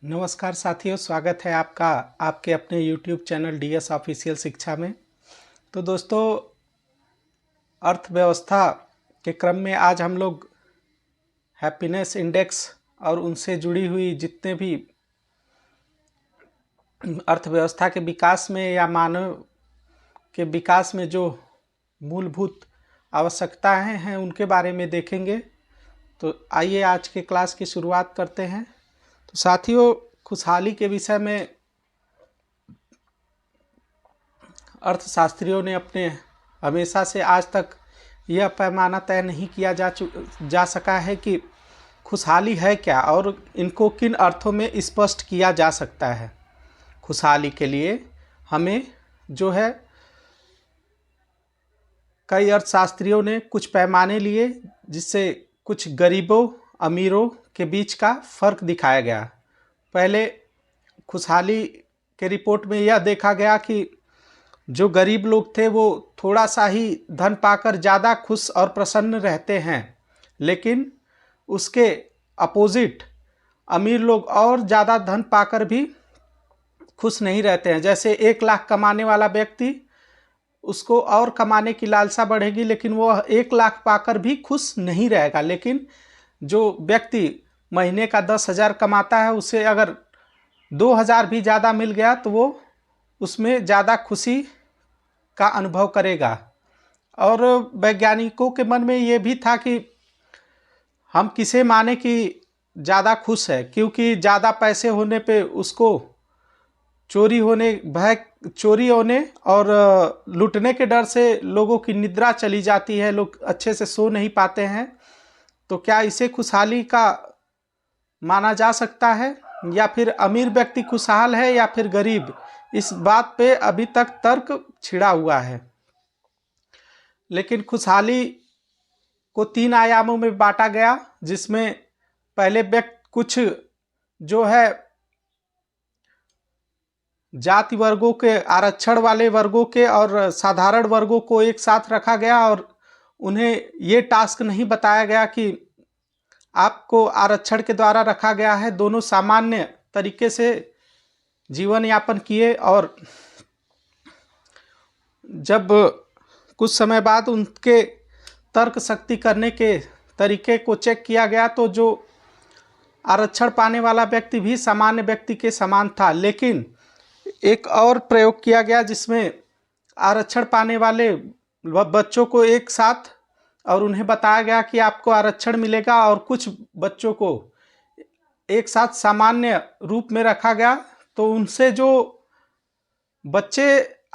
नमस्कार साथियों, स्वागत है आपका आपके अपने YouTube चैनल DS ऑफिशियल शिक्षा में। तो दोस्तों, अर्थव्यवस्था के क्रम में आज हम लोग हैप्पीनेस इंडेक्स और उनसे जुड़ी हुई जितने भी अर्थव्यवस्था के विकास में या मानव के विकास में जो मूलभूत आवश्यकताएं हैं उनके बारे में देखेंगे। तो आइए आज के क्लास की शुरुआत करते हैं। तो साथियों, खुशहाली के विषय में अर्थशास्त्रियों ने अपने हमेशा से आज तक यह पैमाना तय नहीं किया जा सका है कि खुशहाली है क्या और इनको किन अर्थों में स्पष्ट किया जा सकता है। खुशहाली के लिए हमें जो है कई अर्थशास्त्रियों ने कुछ पैमाने लिए, जिससे कुछ गरीबों अमीरों के बीच का फ़र्क दिखाया गया। पहले खुशहाली के रिपोर्ट में यह देखा गया कि जो गरीब लोग थे वो थोड़ा सा ही धन पाकर ज़्यादा खुश और प्रसन्न रहते हैं, लेकिन उसके अपोजिट अमीर लोग और ज़्यादा धन पाकर भी खुश नहीं रहते हैं। जैसे 1 लाख कमाने वाला व्यक्ति, उसको और कमाने की लालसा बढ़ेगी, लेकिन वो 1 लाख पाकर भी खुश नहीं रहेगा। लेकिन जो व्यक्ति महीने का 10,000 कमाता है, उसे अगर 2,000 भी ज़्यादा मिल गया तो वो उसमें ज़्यादा खुशी का अनुभव करेगा। और वैज्ञानिकों के मन में ये भी था कि हम किसे माने कि ज़्यादा खुश है, क्योंकि ज़्यादा पैसे होने पे उसको चोरी होने और लूटने के डर से लोगों की निद्रा चली जाती है, लोग अच्छे से सो नहीं पाते हैं। तो क्या इसे खुशहाली का माना जा सकता है, या फिर अमीर व्यक्ति खुशहाल है या फिर गरीब? इस बात पे अभी तक तर्क छिड़ा हुआ है। लेकिन खुशहाली को 3 आयामों में बांटा गया, जिसमें पहले व्यक्ति कुछ जो है जाति वर्गों के, आरक्षण वाले वर्गों के और साधारण वर्गों को एक साथ रखा गया, और उन्हें ये टास्क नहीं बताया गया कि आपको आरक्षण के द्वारा रखा गया है। दोनों सामान्य तरीके से जीवन यापन किए, और जब कुछ समय बाद उनके तर्क शक्ति करने के तरीके को चेक किया गया तो जो आरक्षण पाने वाला व्यक्ति भी सामान्य व्यक्ति के समान था। लेकिन एक और प्रयोग किया गया, जिसमें आरक्षण पाने वाले बच्चों को एक साथ और उन्हें बताया गया कि आपको आरक्षण मिलेगा, और कुछ बच्चों को एक साथ सामान्य रूप में रखा गया। तो उनसे जो बच्चे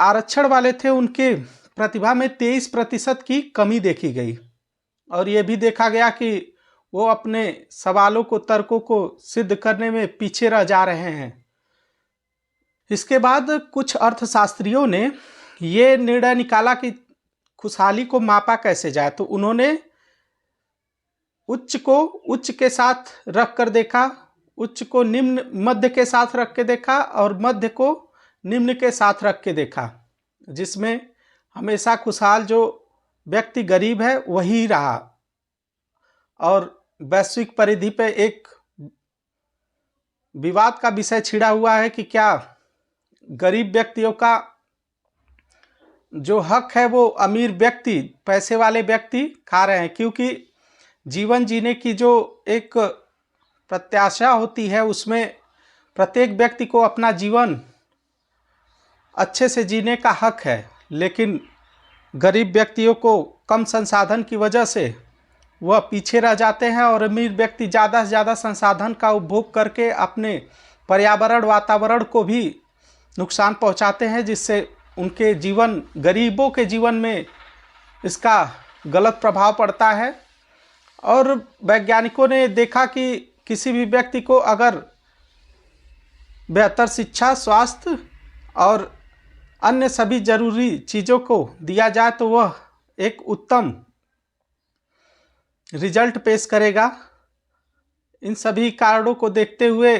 आरक्षण वाले थे, उनके प्रतिभा में 23% की कमी देखी गई, और ये भी देखा गया कि वो अपने सवालों को, तर्कों को सिद्ध करने में पीछे रह जा रहे हैं। इसके बाद कुछ अर्थशास्त्रियों ने ये निर्णय निकाला कि खुशहाली को मापा कैसे जाए। तो उन्होंने उच्च को उच्च के साथ रख कर देखा, उच्च को निम्न मध्य के साथ रख के देखा, और मध्य को निम्न के साथ रख के देखा, जिसमें हमेशा खुशहाल जो व्यक्ति गरीब है वही रहा। और वैश्विक परिधि पे एक विवाद का विषय छिड़ा हुआ है कि क्या गरीब व्यक्तियों का जो हक है वो अमीर व्यक्ति, पैसे वाले व्यक्ति खा रहे हैं, क्योंकि जीवन जीने की जो एक प्रत्याशा होती है उसमें प्रत्येक व्यक्ति को अपना जीवन अच्छे से जीने का हक है। लेकिन गरीब व्यक्तियों को कम संसाधन की वजह से वह पीछे रह जाते हैं, और अमीर व्यक्ति ज़्यादा से ज़्यादा संसाधन का उपभोग करके अपने पर्यावरण, वातावरण को भी नुकसान पहुंचाते हैं, जिससे उनके जीवन, गरीबों के जीवन में इसका गलत प्रभाव पड़ता है। और वैज्ञानिकों ने देखा कि किसी भी व्यक्ति को अगर बेहतर शिक्षा, स्वास्थ्य और अन्य सभी जरूरी चीज़ों को दिया जाए तो वह एक उत्तम रिजल्ट पेश करेगा। इन सभी कारणों को देखते हुए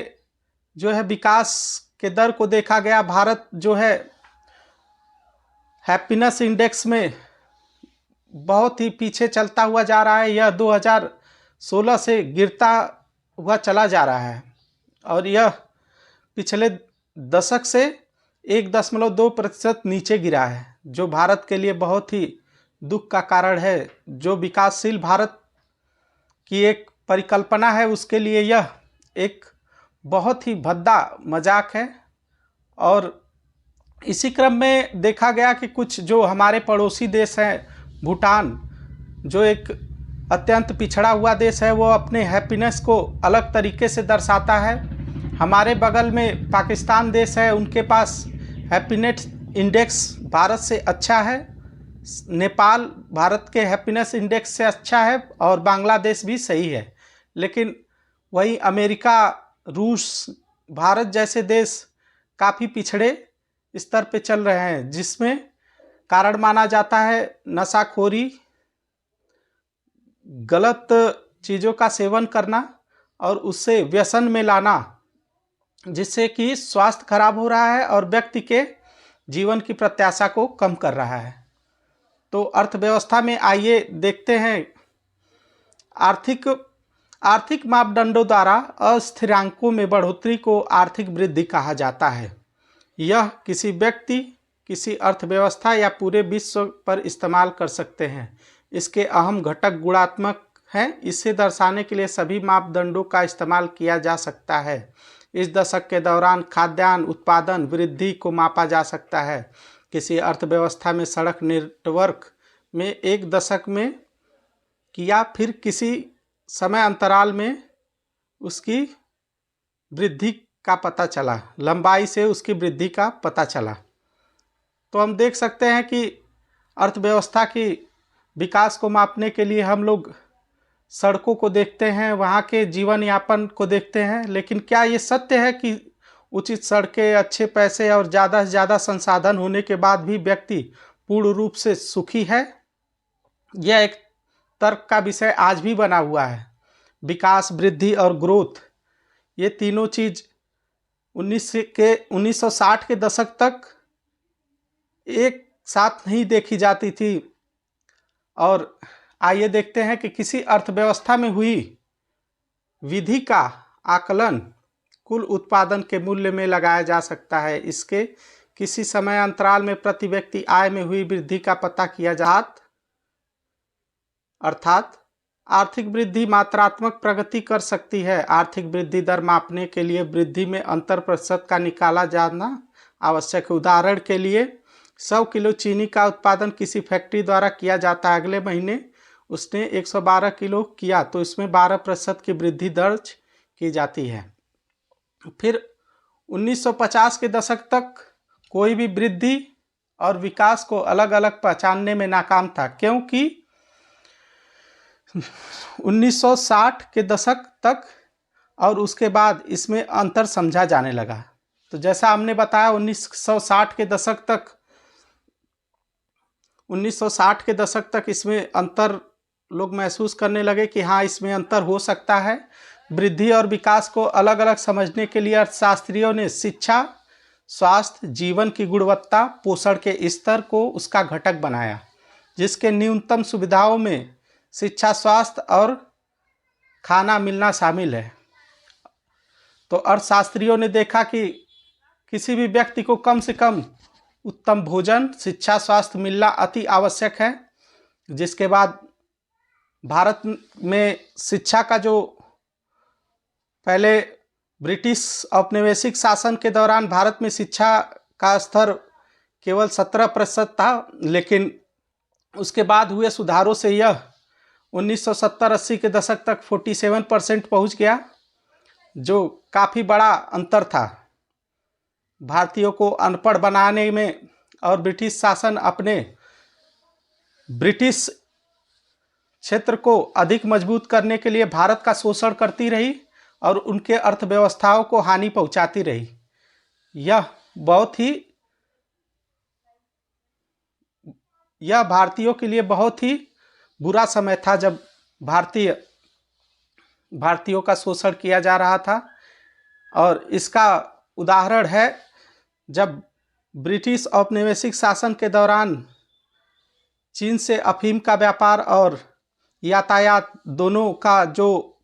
जो है विकास के दर को देखा गया। भारत जो है हैप्पीनेस इंडेक्स में बहुत ही पीछे चलता हुआ जा रहा है। यह 2016 से गिरता हुआ चला जा रहा है, और यह पिछले दशक से 1.2% नीचे गिरा है, जो भारत के लिए बहुत ही दुख का कारण है। जो विकासशील भारत की एक परिकल्पना है, उसके लिए यह एक बहुत ही भद्दा मजाक है। और इसी क्रम में देखा गया कि कुछ जो हमारे पड़ोसी देश हैं, भूटान, जो एक अत्यंत पिछड़ा हुआ देश है, वो अपने हैप्पीनेस को अलग तरीके से दर्शाता है। हमारे बगल में पाकिस्तान देश है, उनके पास हैप्पीनेस इंडेक्स भारत से अच्छा है। नेपाल भारत के हैप्पीनेस इंडेक्स से अच्छा है, और बांग्लादेश भी सही है। लेकिन वही अमेरिका, रूस, भारत जैसे देश काफ़ी पिछड़े स्तर पे चल रहे हैं, जिसमें कारण माना जाता है नशाखोरी, गलत चीज़ों का सेवन करना और उससे व्यसन में लाना, जिससे कि स्वास्थ्य खराब हो रहा है और व्यक्ति के जीवन की प्रत्याशा को कम कर रहा है। तो अर्थव्यवस्था में आइए देखते हैं। आर्थिक मापदंडों द्वारा अस्थिरांकों में बढ़ोतरी को आर्थिक वृद्धि कहा जाता है। यह किसी व्यक्ति, किसी अर्थव्यवस्था या पूरे विश्व पर इस्तेमाल कर सकते हैं। इसके अहम घटक गुणात्मक हैं। इसे दर्शाने के लिए सभी मापदंडों का इस्तेमाल किया जा सकता है। इस दशक के दौरान खाद्यान्न उत्पादन वृद्धि को मापा जा सकता है। किसी अर्थव्यवस्था में सड़क नेटवर्क में एक दशक में या फिर किसी समय अंतराल में उसकी वृद्धि का पता चला, लंबाई से उसकी वृद्धि का पता चला। तो हम देख सकते हैं कि अर्थव्यवस्था की विकास को मापने के लिए हम लोग सड़कों को देखते हैं, वहाँ के जीवन यापन को देखते हैं। लेकिन क्या ये सत्य है कि उचित सड़कें, अच्छे पैसे और ज़्यादा से ज़्यादा संसाधन होने के बाद भी व्यक्ति पूर्ण रूप से सुखी है? यह एक तर्क का विषय आज भी बना हुआ है। विकास, वृद्धि और ग्रोथ, ये तीनों चीज़ 1960 के दशक तक एक साथ नहीं देखी जाती थी। और आइए देखते हैं कि किसी अर्थव्यवस्था में हुई विधि का आकलन कुल उत्पादन के मूल्य में लगाया जा सकता है। इसके किसी समय अंतराल में प्रति व्यक्ति आय में हुई वृद्धि का पता किया जाता, अर्थात आर्थिक वृद्धि मात्रात्मक प्रगति कर सकती है। आर्थिक वृद्धि दर मापने के लिए वृद्धि में अंतर प्रतिशत का निकाला जाना आवश्यक है। उदाहरण के लिए 100 किलो चीनी का उत्पादन किसी फैक्ट्री द्वारा किया जाता है। अगले महीने उसने 112 किलो किया, तो इसमें 12% की वृद्धि दर्ज की जाती है। फिर 1950 के दशक तक कोई भी वृद्धि और विकास को अलग अलग पहचानने में नाकाम था, क्योंकि 1960 के दशक तक और उसके बाद इसमें अंतर समझा जाने लगा। तो जैसा हमने बताया 1960 के दशक तक इसमें अंतर लोग महसूस करने लगे कि हाँ, इसमें अंतर हो सकता है। वृद्धि और विकास को अलग अलग समझने के लिए अर्थशास्त्रियों ने शिक्षा, स्वास्थ्य, जीवन की गुणवत्ता, पोषण के स्तर को उसका घटक बनाया, जिसके न्यूनतम सुविधाओं में शिक्षा, स्वास्थ्य और खाना मिलना शामिल है। तो अर्थशास्त्रियों ने देखा कि किसी भी व्यक्ति को कम से कम उत्तम भोजन, शिक्षा, स्वास्थ्य मिलना अति आवश्यक है। जिसके बाद भारत में शिक्षा का जो पहले ब्रिटिश औपनिवेशिक शासन के दौरान भारत में शिक्षा का स्तर केवल 17% था, लेकिन उसके बाद हुए सुधारों से यह 1970-80 के दशक तक 47% पहुँच गया, जो काफ़ी बड़ा अंतर था। भारतीयों को अनपढ़ बनाने में और ब्रिटिश शासन अपने ब्रिटिश क्षेत्र को अधिक मजबूत करने के लिए भारत का शोषण करती रही और उनके अर्थव्यवस्थाओं को हानि पहुंचाती रही। यह भारतीयों के लिए बहुत ही बुरा समय था, जब भारतीयों का शोषण किया जा रहा था। और इसका उदाहरण है जब ब्रिटिश औपनिवेशिक शासन के दौरान चीन से अफीम का व्यापार और यातायात दोनों का जो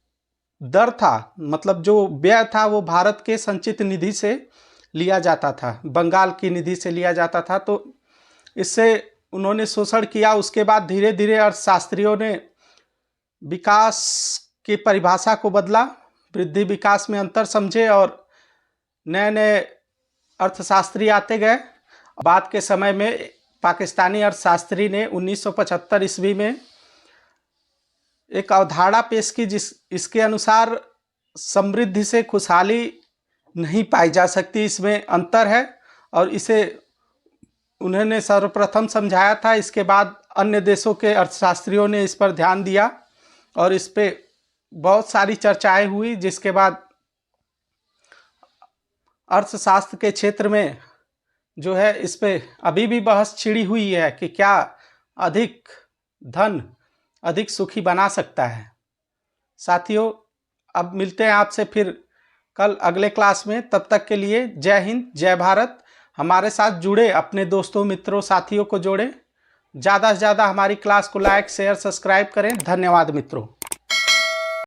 दर था, मतलब जो व्यय था वो भारत के संचित निधि से लिया जाता था, बंगाल की निधि से लिया जाता था। तो इससे उन्होंने शोषण किया। उसके बाद धीरे धीरे अर्थशास्त्रियों ने विकास की परिभाषा को बदला, वृद्धि विकास में अंतर समझे और नए नए अर्थशास्त्री आते गए। बाद के समय में पाकिस्तानी अर्थशास्त्री ने 1975 ईस्वी में एक अवधारणा पेश की इसके अनुसार समृद्धि से खुशहाली नहीं पाई जा सकती, इसमें अंतर है, और इसे उन्होंने सर्वप्रथम समझाया था। इसके बाद अन्य देशों के अर्थशास्त्रियों ने इस पर ध्यान दिया और इस पे बहुत सारी चर्चाएं हुई, जिसके बाद अर्थशास्त्र के क्षेत्र में जो है इस पे अभी भी बहस छिड़ी हुई है कि क्या अधिक धन अधिक सुखी बना सकता है। साथियों, अब मिलते हैं आपसे फिर कल अगले क्लास में। तब तक के लिए जय हिंद, जय भारत। हमारे साथ जुड़े, अपने दोस्तों, मित्रों, साथियों को जोड़ें। ज़्यादा से ज़्यादा हमारी क्लास को लाइक, शेयर, सब्सक्राइब करें। धन्यवाद मित्रों।